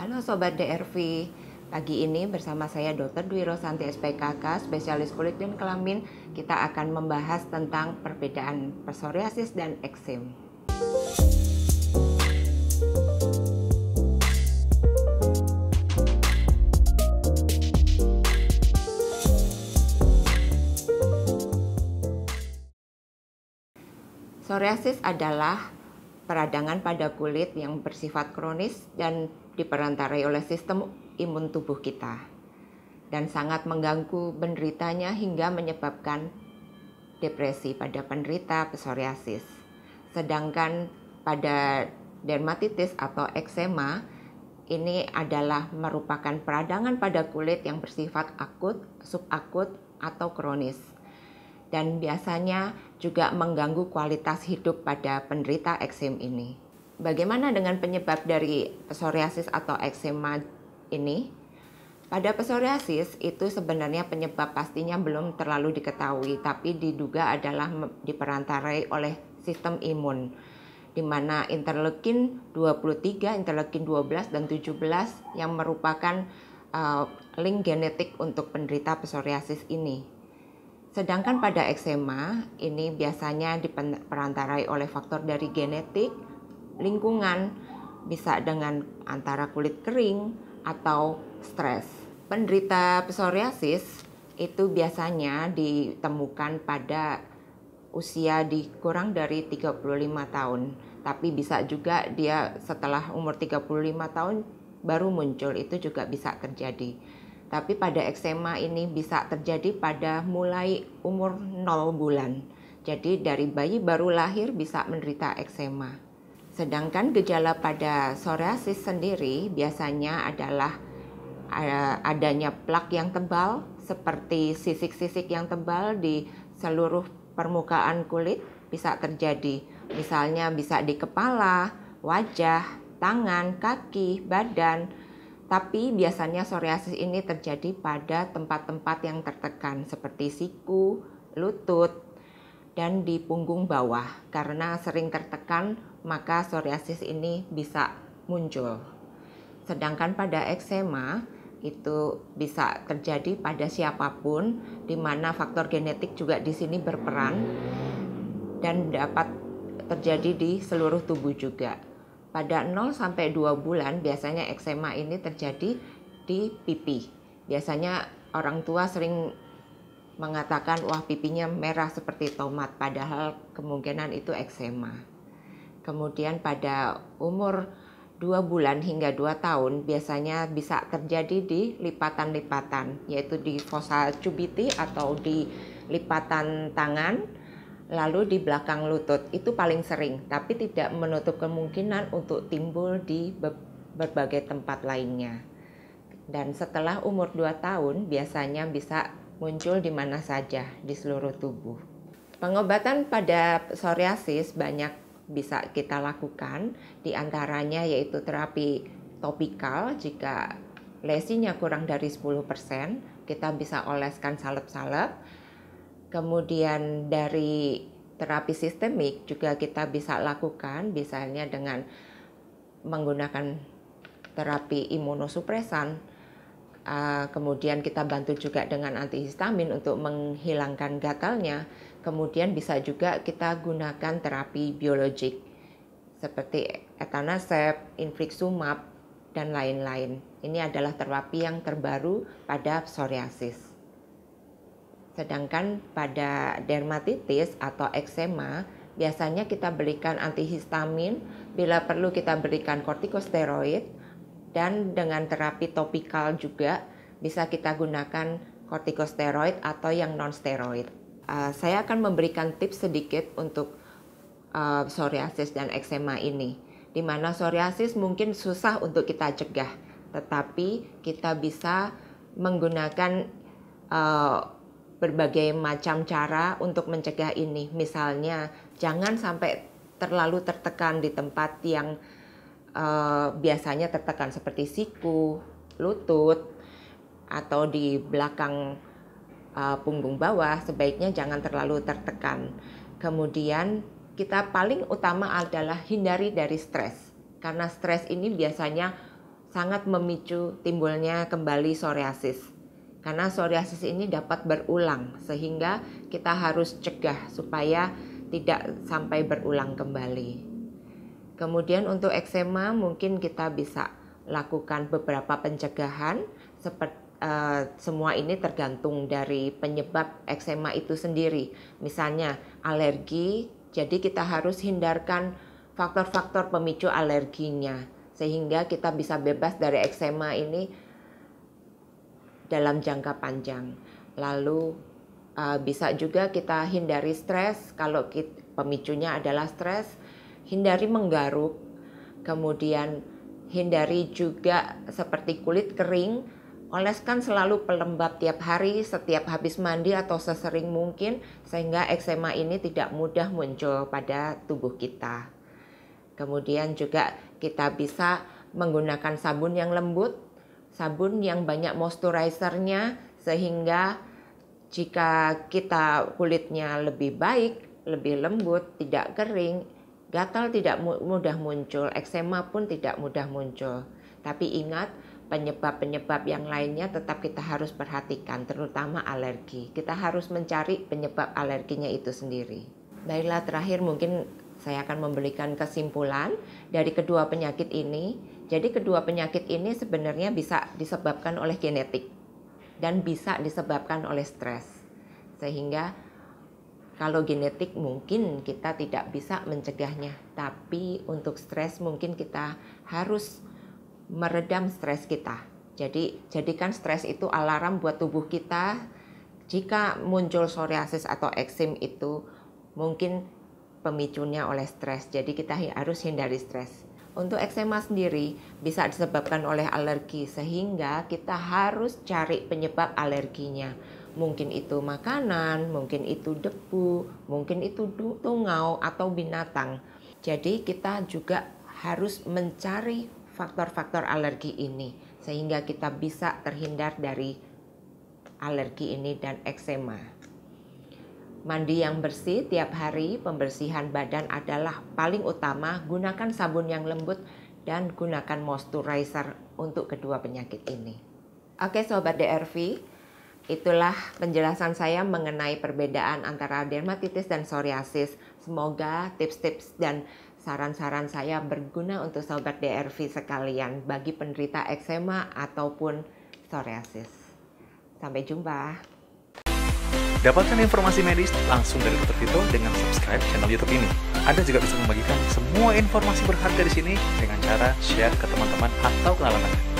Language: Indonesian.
Halo Sobat DRV, pagi ini bersama saya Dr. Dwi Rosanti SPKK, spesialis kulit dan kelamin. Kita akan membahas tentang perbedaan psoriasis dan eksem. Psoriasis adalah peradangan pada kulit yang bersifat kronis dan diperantarai oleh sistem imun tubuh kita dan sangat mengganggu penderitanya hingga menyebabkan depresi pada penderita psoriasis. Sedangkan pada dermatitis atau eksema ini adalah merupakan peradangan pada kulit yang bersifat akut, subakut, atau kronis. Dan biasanya juga mengganggu kualitas hidup pada penderita eksem ini. Bagaimana dengan penyebab dari psoriasis atau eksema ini? Pada psoriasis itu sebenarnya penyebab pastinya belum terlalu diketahui, tapi diduga adalah diperantarai oleh sistem imun, di mana interleukin 23, interleukin 12 dan 17 yang merupakan link genetik untuk penderita psoriasis ini. Sedangkan pada eksema ini biasanya diperantarai oleh faktor dari genetik, lingkungan, bisa dengan antara kulit kering atau stres. Penderita psoriasis itu biasanya ditemukan pada usia di kurang dari 35 tahun. Tapi bisa juga dia setelah umur 35 tahun baru muncul, itu juga bisa terjadi. Tapi pada eksema ini bisa terjadi pada mulai umur 0 bulan. Jadi dari bayi baru lahir bisa menderita eksema. Sedangkan gejala pada psoriasis sendiri biasanya adalah adanya plak yang tebal seperti sisik-sisik yang tebal di seluruh permukaan kulit bisa terjadi. Misalnya bisa di kepala, wajah, tangan, kaki, badan. Tapi biasanya psoriasis ini terjadi pada tempat-tempat yang tertekan seperti siku, lutut, dan di punggung bawah. Karena sering tertekan, maka psoriasis ini bisa muncul. Sedangkan pada eksema itu bisa terjadi pada siapapun, di mana faktor genetik juga di sini berperan dan dapat terjadi di seluruh tubuh juga. Pada 0 sampai 2 bulan biasanya eksema ini terjadi di pipi. Biasanya orang tua sering mengatakan wah pipinya merah seperti tomat, padahal kemungkinan itu eksema. Kemudian pada umur 2 bulan hingga 2 tahun biasanya bisa terjadi di lipatan-lipatan, yaitu di fossa cubiti atau di lipatan tangan. Lalu di belakang lutut itu paling sering, tapi tidak menutup kemungkinan untuk timbul di berbagai tempat lainnya. Dan setelah umur 2 tahun biasanya bisa muncul di mana saja di seluruh tubuh. Pengobatan pada psoriasis banyak bisa kita lakukan, di antaranya yaitu terapi topikal. Jika lesinya kurang dari 10%, kita bisa oleskan salep-salep. Kemudian dari terapi sistemik juga kita bisa lakukan, misalnya dengan menggunakan terapi imunosupresan. Kemudian kita bantu juga dengan antihistamin untuk menghilangkan gatalnya. Kemudian bisa juga kita gunakan terapi biologik seperti etanercept, infliximab, dan lain-lain. Ini adalah terapi yang terbaru pada psoriasis. Sedangkan pada dermatitis atau eksema biasanya kita berikan antihistamin, bila perlu kita berikan kortikosteroid, dan dengan terapi topikal juga bisa kita gunakan kortikosteroid atau yang non-steroid. Saya akan memberikan tips sedikit untuk psoriasis dan eksema ini, di mana psoriasis mungkin susah untuk kita cegah, tetapi kita bisa menggunakan berbagai macam cara untuk mencegah ini. Misalnya jangan sampai terlalu tertekan di tempat yang biasanya tertekan seperti siku, lutut, atau di belakang punggung bawah. Sebaiknya jangan terlalu tertekan. Kemudian kita paling utama adalah hindari dari stres, karena stres ini biasanya sangat memicu timbulnya kembali psoriasis. Karena psoriasis ini dapat berulang, sehingga kita harus cegah supaya tidak sampai berulang kembali. Kemudian untuk eksema mungkin kita bisa lakukan beberapa pencegahan, seperti semua ini tergantung dari penyebab eksema itu sendiri. Misalnya alergi, jadi kita harus hindarkan faktor-faktor pemicu alerginya, sehingga kita bisa bebas dari eksema ini dalam jangka panjang. Lalu bisa juga kita hindari stres. Kalau pemicunya adalah stres, hindari menggaruk. Kemudian hindari juga seperti kulit kering, oleskan selalu pelembab tiap hari setiap habis mandi atau sesering mungkin, sehingga eksema ini tidak mudah muncul pada tubuh kita. Kemudian juga kita bisa menggunakan sabun yang lembut, sabun yang banyak moisturizernya, sehingga jika kita kulitnya lebih baik, lebih lembut, tidak kering, gatal tidak mudah muncul, eksema pun tidak mudah muncul. Tapi ingat, penyebab-penyebab yang lainnya tetap kita harus perhatikan, terutama alergi. Kita harus mencari penyebab alerginya itu sendiri. Baiklah, terakhir mungkin saya akan memberikan kesimpulan dari kedua penyakit ini. Jadi kedua penyakit ini sebenarnya bisa disebabkan oleh genetik dan bisa disebabkan oleh stres. Sehingga kalau genetik mungkin kita tidak bisa mencegahnya, tapi untuk stres mungkin kita harus meredam stres kita. Jadi jadikan stres itu alarm buat tubuh kita. Jika muncul psoriasis atau eksim itu mungkin pemicunya oleh stres. Jadi kita harus hindari stres. Untuk eksema sendiri bisa disebabkan oleh alergi, sehingga kita harus cari penyebab alerginya. Mungkin itu makanan, mungkin itu debu, mungkin itu tungau atau binatang. Jadi kita juga harus mencari faktor-faktor alergi ini, sehingga kita bisa terhindar dari alergi ini dan eksema. Mandi yang bersih tiap hari, pembersihan badan adalah paling utama. Gunakan sabun yang lembut dan gunakan moisturizer untuk kedua penyakit ini. Oke Sobat DRV, itulah penjelasan saya mengenai perbedaan antara dermatitis dan psoriasis. Semoga tips-tips dan saran-saran saya berguna untuk Sobat DRV sekalian bagi penderita eksema ataupun psoriasis. Sampai jumpa. Dapatkan informasi medis langsung dari Dr. Vito dengan subscribe channel YouTube ini. Anda juga bisa membagikan semua informasi berharga di sini dengan cara share ke teman-teman atau kenalan Anda.